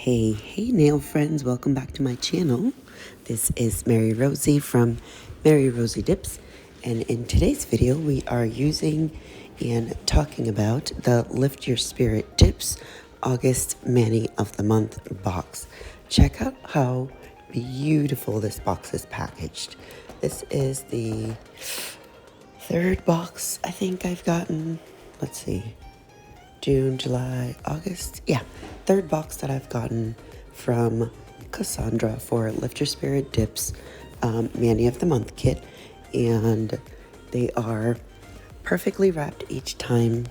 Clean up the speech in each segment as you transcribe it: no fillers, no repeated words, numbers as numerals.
Hey nail friends, welcome back to my channel. This is Mary Rosie from Mary Rosie Dips, and in today's video we are using and talking about the Lift Your Spirit Dips August Mani of the Month box. Check out how beautiful this box is packaged. This is the third box I think I've gotten. Let's see. June, July, August. Yeah, third box that I've gotten from Cassandra for Lift Your Spirit Dips Mani of the Month kit. And they are perfectly wrapped each time,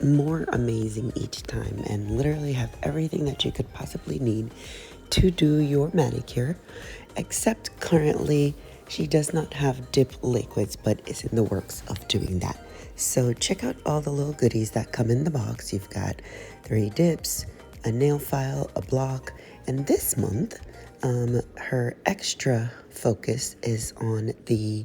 more amazing each time, and literally have everything that you could possibly need to do your manicure, except currently she does not have dip liquids, but is in the works of doing that. So check out all the little goodies that come in the box. You've got 3 dips, a nail file, a block, and this month her extra focus is on the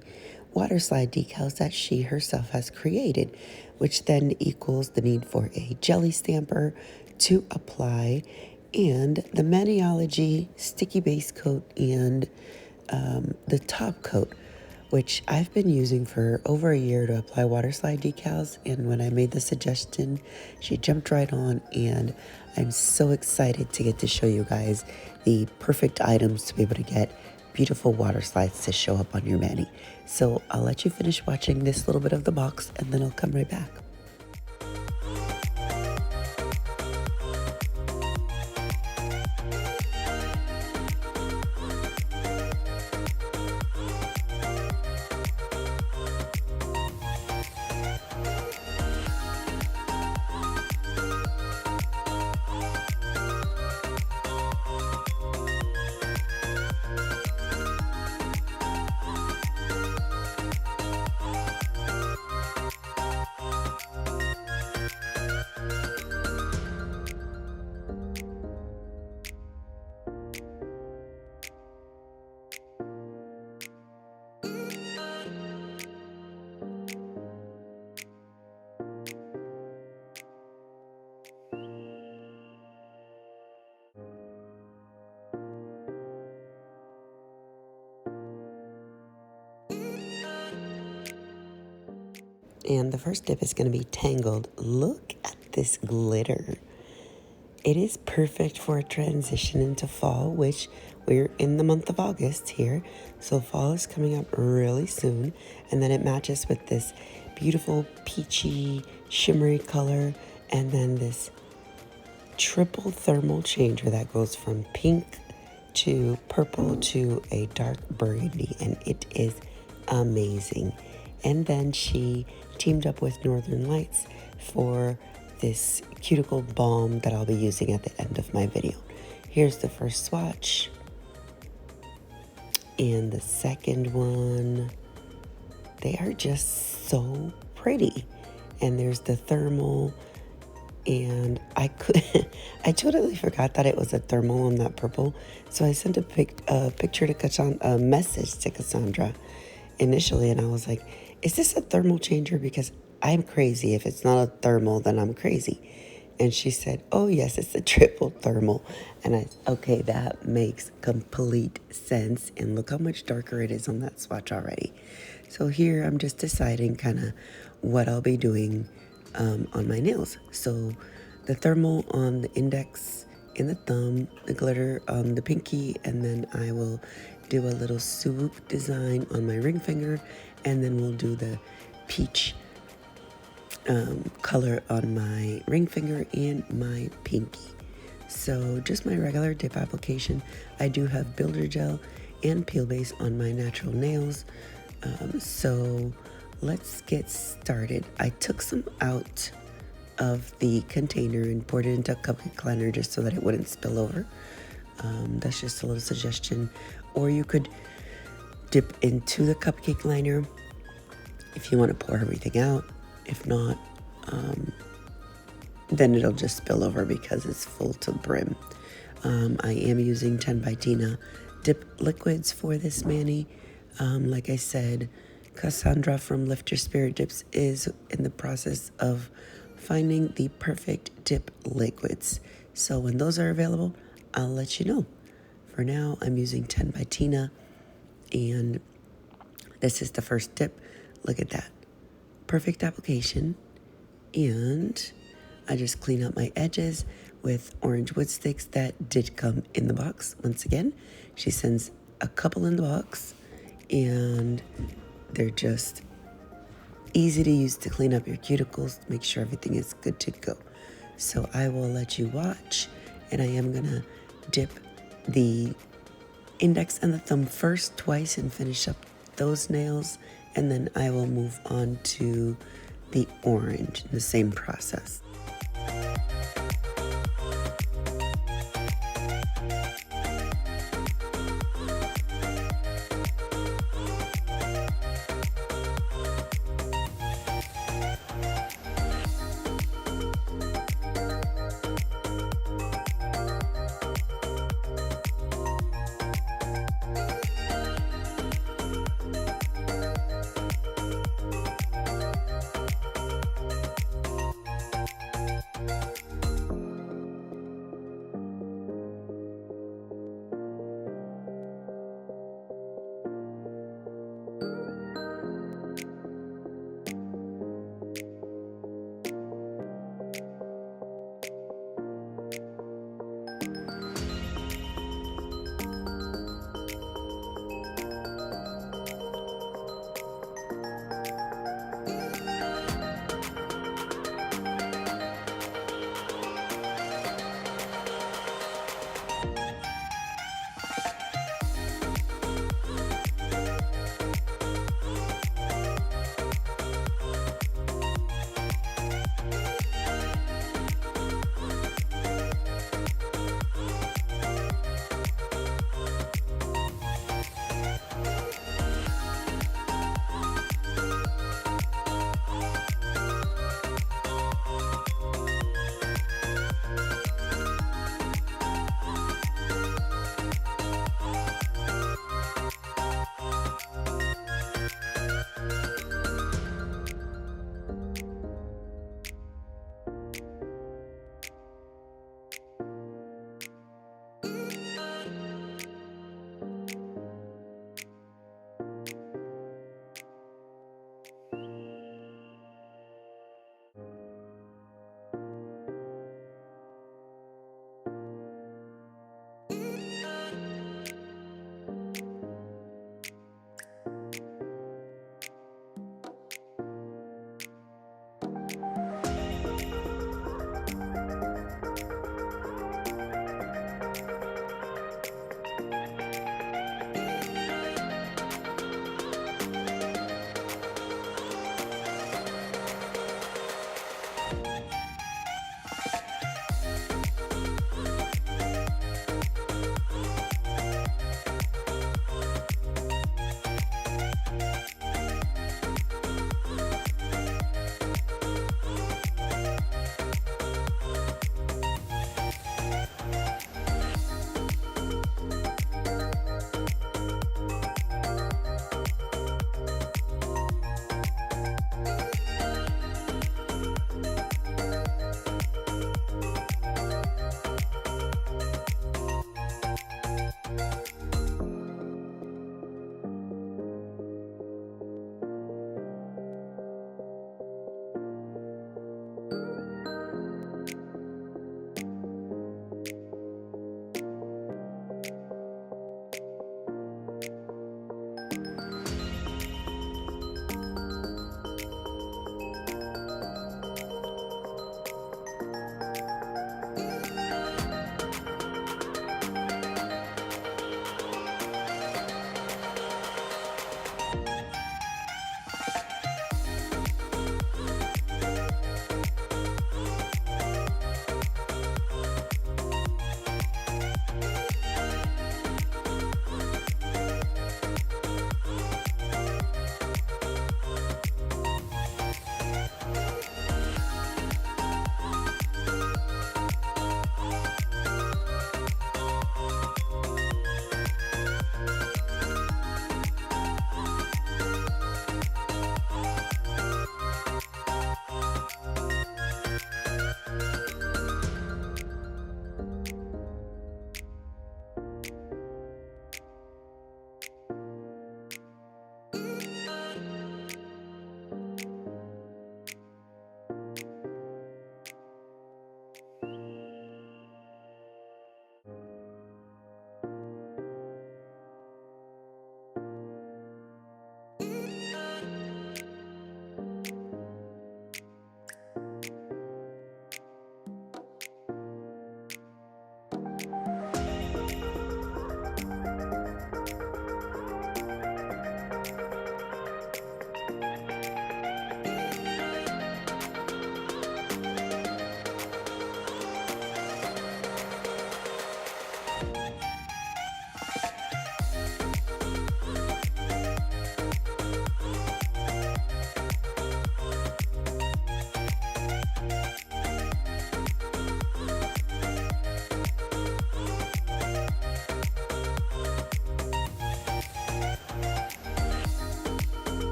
Waterslide decals that she herself has created, which then equals the need for a jelly stamper to apply, and the Maniology sticky base coat and the top coat, which I've been using for over a year to apply Waterslide decals. And when I made the suggestion, she jumped right on, and I'm so excited to get to show you guys the perfect items to be able to get beautiful water slides to show up on your mani. So I'll let you finish watching this little bit of the box, and then I'll come right back. And the first dip is going to be Tangled. Look at this glitter. It is perfect for a transition into fall, which we're in the month of August here. So fall is coming up really soon. And then it matches with this beautiful peachy, shimmery color. And then this triple thermal changer that goes from pink to purple to a dark burgundy. And it is amazing. And then she teamed up with Northern Lights for this cuticle balm that I'll be using at the end of my video. Here's the first swatch. And the second one. They are just so pretty. And there's the thermal. And I totally forgot that it was a thermal on that purple. So I sent a picture to a message to Cassandra initially, and I was like, is this a thermal changer? Because I'm crazy. If it's not a thermal, then I'm crazy. And she said, oh yes, it's a triple thermal. And okay, that makes complete sense. And look how much darker it is on that swatch already. So here I'm just deciding kind of what I'll be doing on my nails. So the thermal on the index and the thumb, the glitter on the pinky, and then I will do a little swoop design on my ring finger, and then we'll do the peach color on my ring finger and my pinky. So just my regular dip application. I do have builder gel and peel base on my natural nails. So let's get started. I took some out of the container and poured it into a cupcake liner just so that it wouldn't spill over. That's just a little suggestion. Or you could dip into the cupcake liner if you want to pour everything out. If not, then it'll just spill over because it's full to the brim. I am using 10 by Tina dip liquids for this mani. Like I said, Cassandra from Lift Your Spirit Dips is in the process of finding the perfect dip liquids. So when those are available, I'll let you know. For now, I'm using 10 by Tina, and this is the first dip. Look at that. Perfect application. And I just clean up my edges with orange wood sticks that did come in the box. Once again, she sends a couple in the box, and they're just easy to use to clean up your cuticles, make sure everything is good to go. So I will let you watch, and I am gonna dip the index and the thumb first twice and finish up those nails, and then I will move on to the orange, the same process.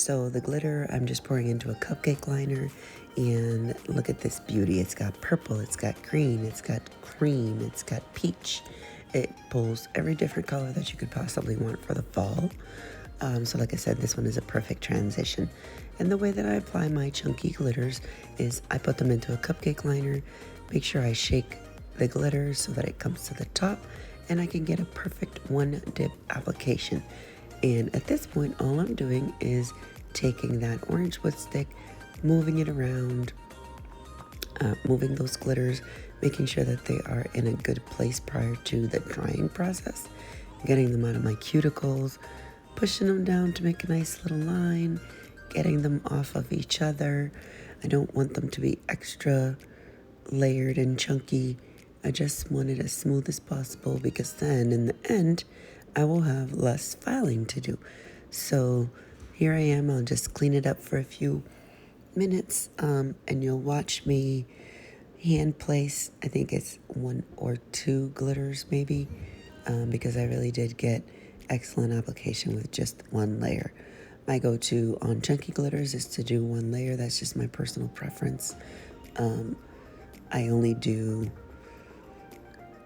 So the glitter I'm just pouring into a cupcake liner, and look at this beauty. It's got purple, it's got green, it's got cream, it's got peach. It pulls every different color that you could possibly want for the fall. So like I said, this one is a perfect transition. And the way that I apply my chunky glitters is I put them into a cupcake liner, make sure I shake the glitter so that it comes to the top, and I can get a perfect one dip application. And at this point, all I'm doing is taking that orange wood stick, moving it around, moving those glitters, making sure that they are in a good place prior to the drying process, getting them out of my cuticles, pushing them down to make a nice little line, getting them off of each other. I don't want them to be extra layered and chunky. I just want it as smooth as possible, because then in the end, I will have less filing to do. So here I am. I'll just clean it up for a few minutes, and you'll watch me hand place. I think it's 1 or 2 glitters maybe, because I really did get excellent application with just 1 layer. My go-to on chunky glitters is to do 1 layer. That's just my personal preference. I only do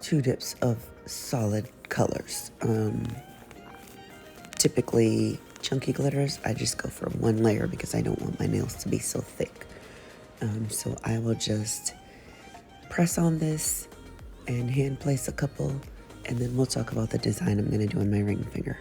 2 dips of solid colors. Typically chunky glitters, I just go for 1 layer because I don't want my nails to be so thick. So I will just press on this and hand place a couple, and then we'll talk about the design I'm going to do on my ring finger.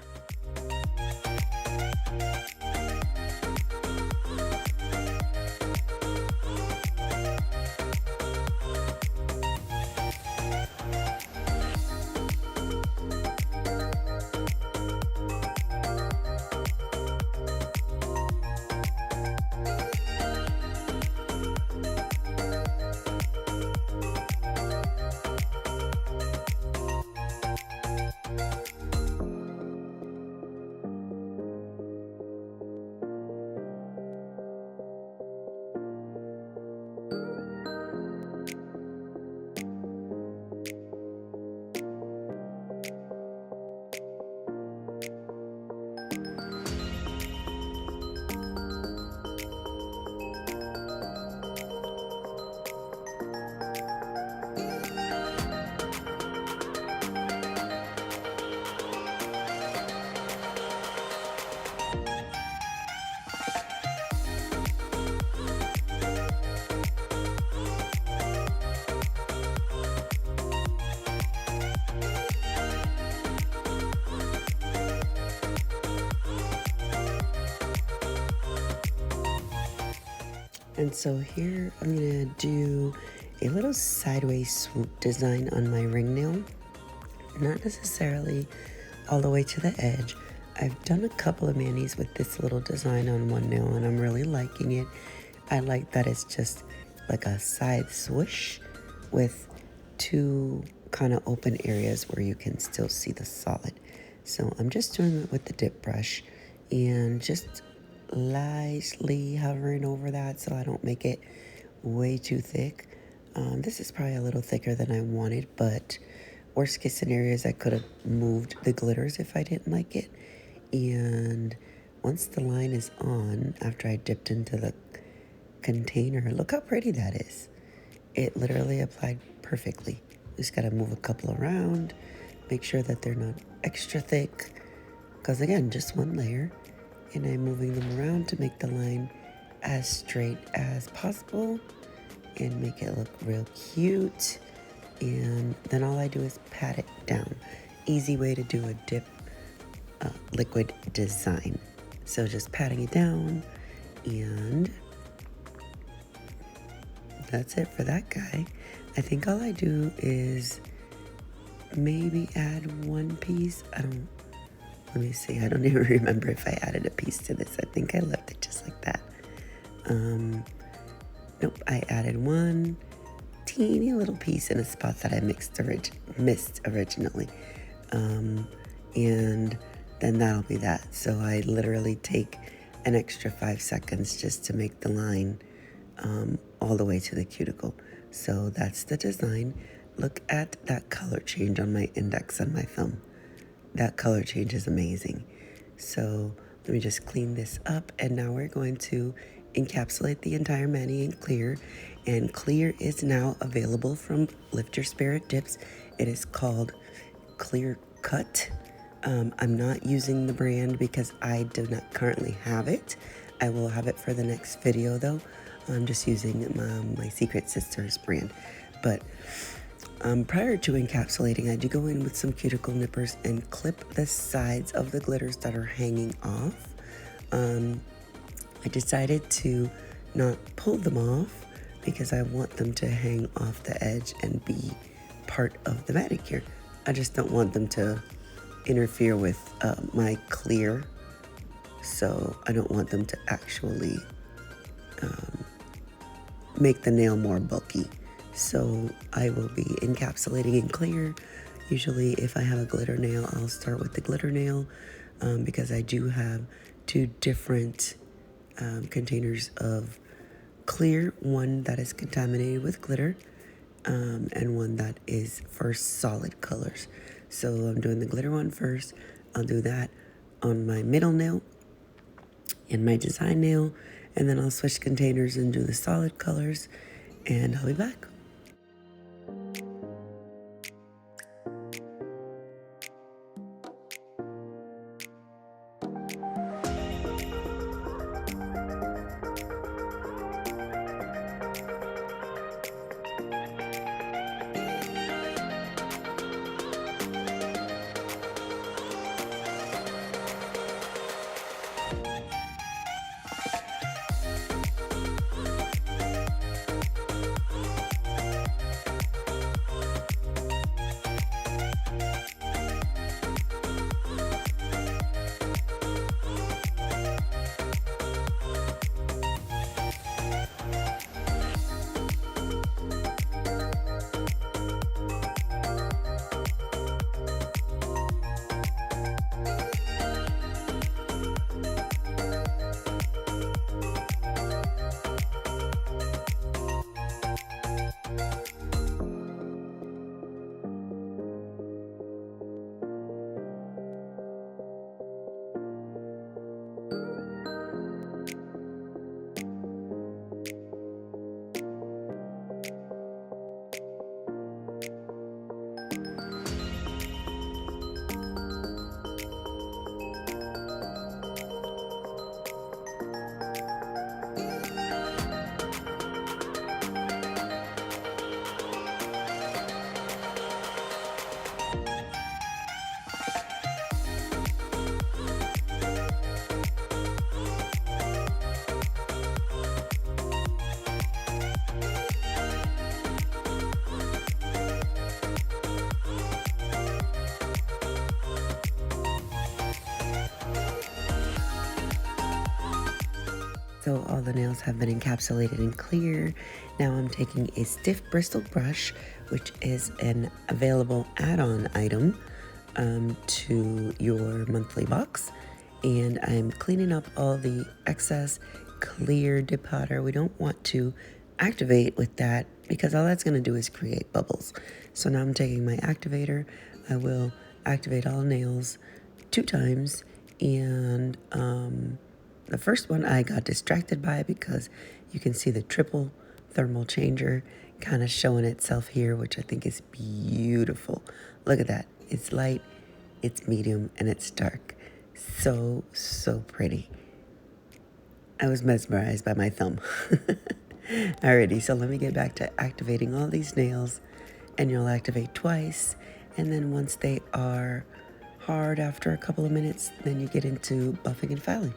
And so here I'm gonna do a little sideways swoop design on my ring nail. Not necessarily all the way to the edge. I've done a couple of manis with this little design on one nail, and I'm really liking it. I like that it's just like a side swoosh with 2 kind of open areas where you can still see the solid. So I'm just doing it with the dip brush and just lightly hovering over that so I don't make it way too thick. This is probably a little thicker than I wanted, but worst case scenario is I could have moved the glitters if I didn't like it. And once the line is on, after I dipped into the container, look how pretty that is. It literally applied perfectly. Just gotta move a couple around, make sure that they're not extra thick, because again, just 1 layer. And I'm moving them around to make the line as straight as possible and make it look real cute. And then all I do is pat it down. Easy way to do a dip liquid design. So just patting it down, and that's it for that guy. I think all I do is maybe add 1 piece. Let me see. I don't even remember if I added a piece to this. I think I left it just like that. Nope, I added 1 teeny little piece in a spot that I missed originally. And then that'll be that. So I literally take an extra 5 seconds just to make the line all the way to the cuticle. So that's the design. Look at that color change on my index on my thumb. That color change is amazing. So Let me just clean this up, and now we're going to encapsulate the entire mani in clear. And clear is now available from Lift Your Spirit Dips. It is called Clear Cut. I'm not using the brand because I do not currently have it. I will have it for the next video though. I'm just using my Secret Sisters brand. But prior to encapsulating, I do go in with some cuticle nippers and clip the sides of the glitters that are hanging off. I decided to not pull them off because I want them to hang off the edge and be part of the manicure. I just don't want them to interfere with my clear, so I don't want them to actually make the nail more bulky. So I will be encapsulating in clear. Usually if I have a glitter nail, I'll start with the glitter nail because I do have two different containers of clear, one that is contaminated with glitter and one that is for solid colors. So I'm doing the glitter one first. I'll do that on my middle nail and my design nail, and then I'll switch containers and do the solid colors, and I'll be back. So all the nails have been encapsulated in clear. Now I'm taking a stiff bristle brush, which is an available add-on item to your monthly box. And I'm cleaning up all the excess clear dip powder. We don't want to activate with that because all that's going to do is create bubbles. So now I'm taking my activator. I will activate all nails 2 times, and the first one I got distracted by because you can see the triple thermal changer kind of showing itself here, which I think is beautiful. Look at that. It's light, it's medium, and it's dark. So pretty. I was mesmerized by my thumb. Alrighty, so let me get back to activating all these nails, and you'll activate twice, and then once they are hard after a couple of minutes, then you get into buffing and filing.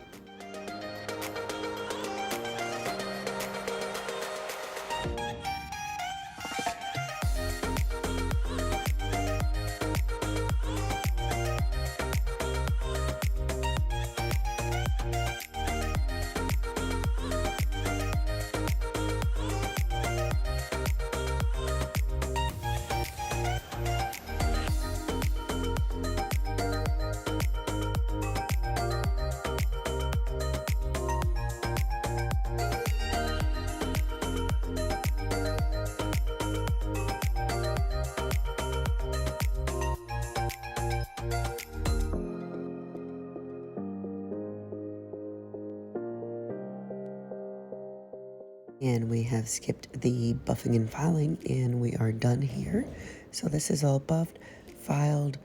And we have skipped the buffing and filing, and we are done here. So this is all buffed, filed,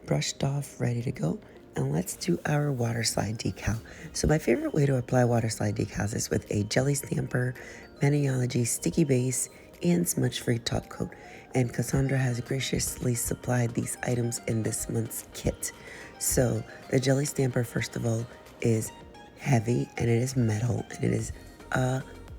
brushed off, ready to go. And let's do our Waterslide decal. So my favorite way to apply Waterslide decals is with a jelly stamper, Maniology sticky base, and smudge-free top coat. And Cassandra has graciously supplied these items in this month's kit. So the jelly stamper, first of all, is heavy, and it is metal, and it is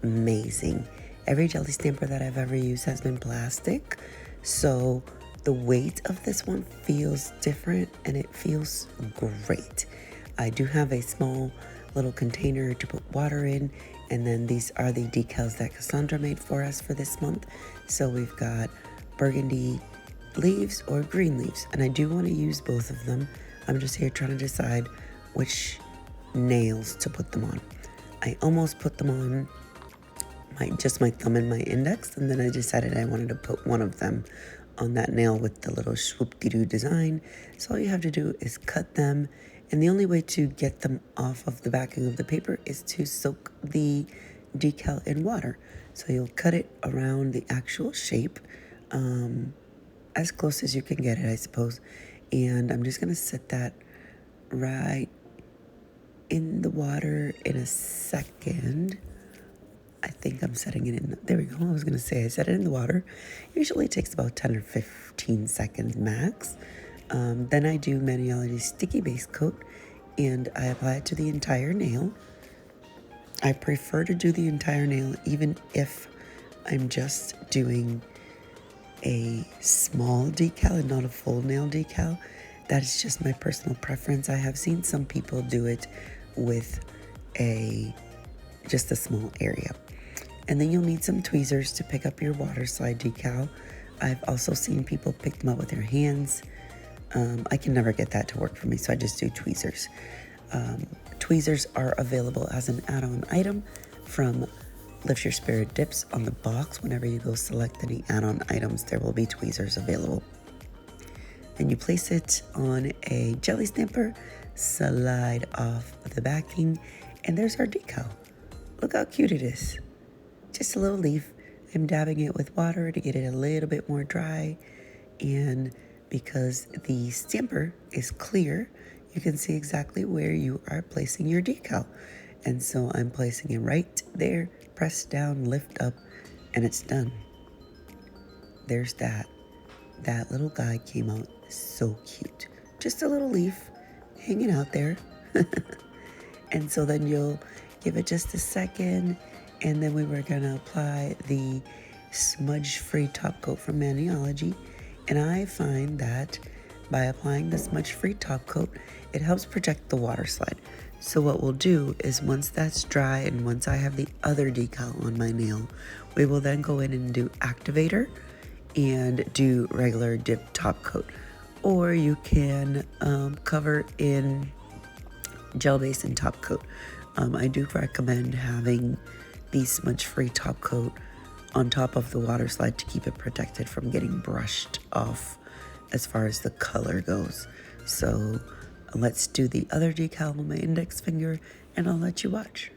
amazing. Every jelly stamper that I've ever used has been plastic, so the weight of this one feels different and it feels great. I do have a small little container to put water in, and then these are the decals that Cassandra made for us for this month. So we've got burgundy leaves or green leaves, and I do want to use both of them. I'm just here trying to decide which nails to put them on. I almost put them on just my thumb and my index, and then I decided I wanted to put one of them on that nail with the little swoop-de-doo design. So all you have to do is cut them, and the only way to get them off of the backing of the paper is to soak the decal in water. So you'll cut it around the actual shape, as close as you can get it, I suppose. And I'm just gonna set that right in the water in a second. I think I'm setting it in, there we go. I was gonna say I set it in the water. Usually it takes about 10 or 15 seconds max. Then I do Maniology sticky base coat, and I apply it to the entire nail. I prefer to do the entire nail even if I'm just doing a small decal and not a full nail decal. That is just my personal preference. I have seen some people do it with just a small area. And then you'll need some tweezers to pick up your Waterslide decal. I've also seen people pick them up with their hands. I can never get that to work for me, so I just do tweezers. Tweezers are available as an add-on item from Lift Your Spirit Dips on the box. Whenever you go select any add-on items, there will be tweezers available. And you place it on a jelly stamper, slide off the backing, and there's our decal. Look how cute it is. Just a little leaf. I'm dabbing it with water to get it a little bit more dry, and because the stamper is clear, you can see exactly where you are placing your decal. And so I'm placing it right there, press down, lift up, and it's done. There's that. That little guy came out so cute. Just a little leaf hanging out there. And so then you'll give it just a second, and then we were gonna apply the smudge-free top coat from Maniology. And I find that by applying the smudge-free top coat, it helps protect the Waterslide. So what we'll do is once that's dry and once I have the other decal on my nail, we will then go in and do activator and do regular dip top coat. Or you can cover in gel base and top coat. I do recommend having the smudge-free top coat on top of the Waterslide to keep it protected from getting brushed off as far as the color goes. So let's do the other decal on my index finger, and I'll let you watch.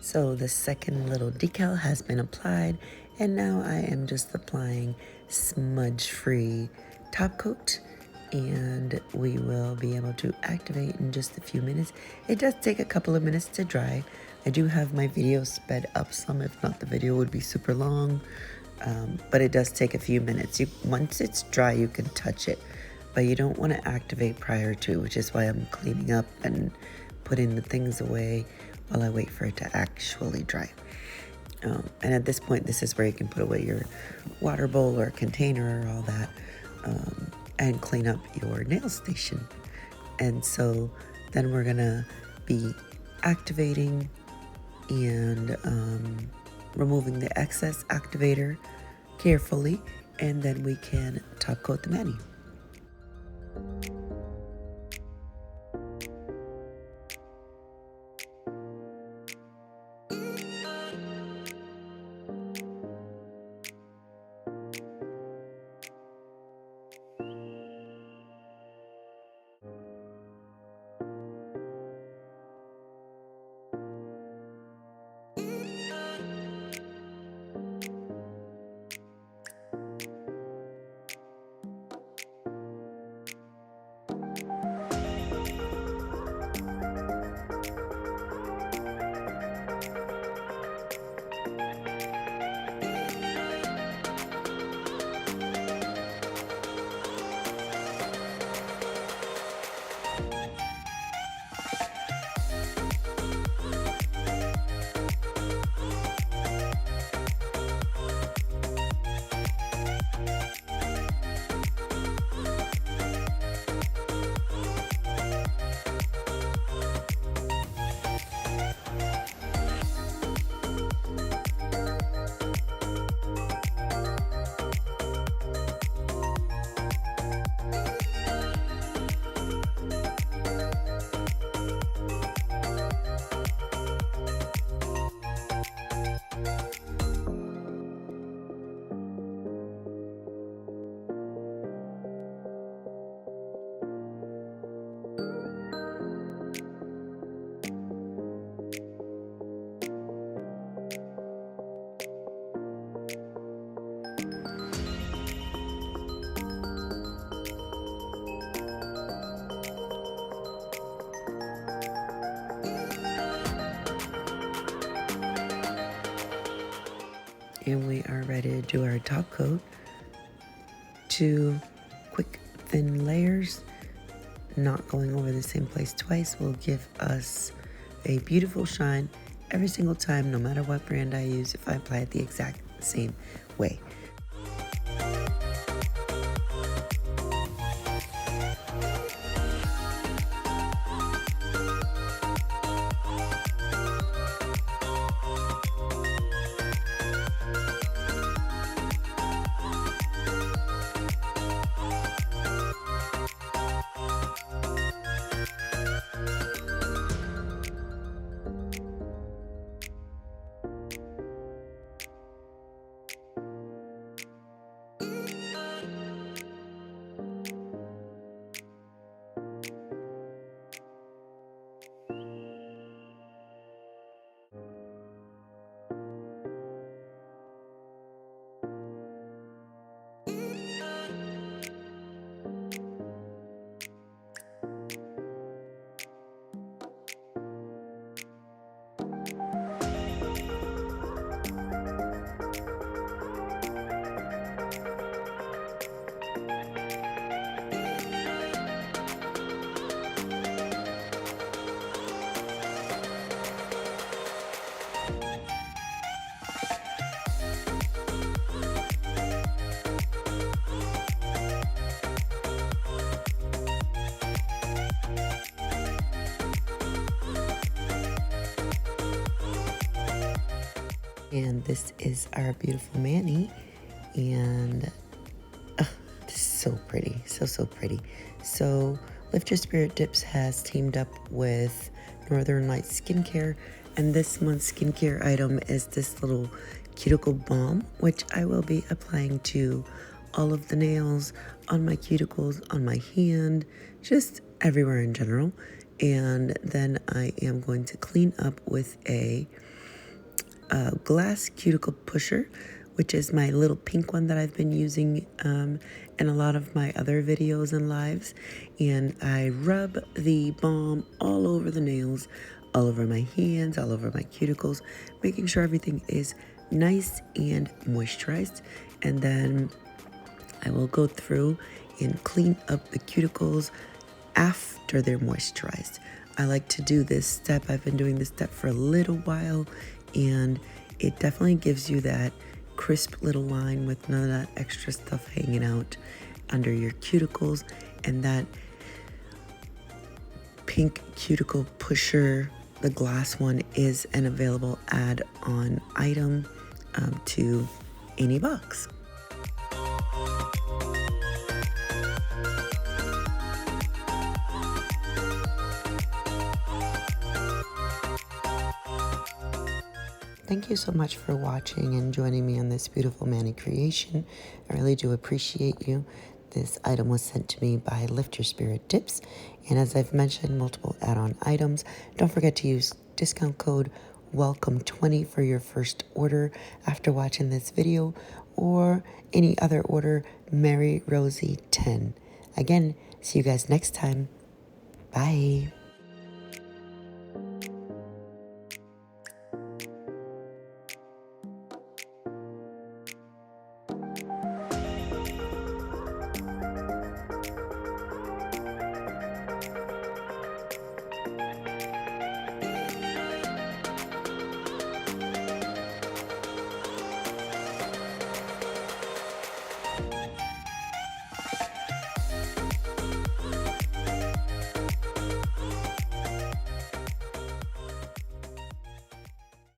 So the second little decal has been applied, and now I am just applying smudge-free top coat, and we will be able to activate in just a few minutes. It does take a couple of minutes to dry. I do have my video sped up some, if not the video would be super long, but it does take a few minutes. Once it's dry, you can touch it, but you don't want to activate prior to, which is why I'm cleaning up and putting the things away while I wait for it to actually dry. And at this point, this is where you can put away your water bowl or container or all that, and clean up your nail station. And so then we're gonna be activating and removing the excess activator carefully, and then we can top coat the mani. And we are ready to do our top coat. 2 quick thin layers, not going over the same place twice, will give us a beautiful shine every single time, no matter what brand I use, if I apply it the exact same way. And this is our beautiful mani, and this is so pretty, so pretty. So Lift Your Spirit Dips has teamed up with Northern Lights Skincare, and this month's skincare item is this little cuticle balm, which I will be applying to all of the nails, on my cuticles, on my hand, just everywhere in general. And then I am going to clean up with a glass cuticle pusher, which is my little pink one that I've been using in a lot of my other videos and lives. And I rub the balm all over the nails, all over my hands, all over my cuticles, making sure everything is nice and moisturized. And then I will go through and clean up the cuticles after they're moisturized. I like to do this step. I've been doing this step for a little while, and it definitely gives you that crisp little line with none of that extra stuff hanging out under your cuticles. And that pink cuticle pusher, the glass one, is an available add-on item to any box. Thank you so much for watching and joining me on this beautiful mani creation. I really do appreciate you. This item was sent to me by Lift Your Spirit Tips. And as I've mentioned, multiple add-on items. Don't forget to use discount code WELCOME20 for your first order after watching this video, or any other order, Mary Rosie 10. Again, see you guys next time. Bye.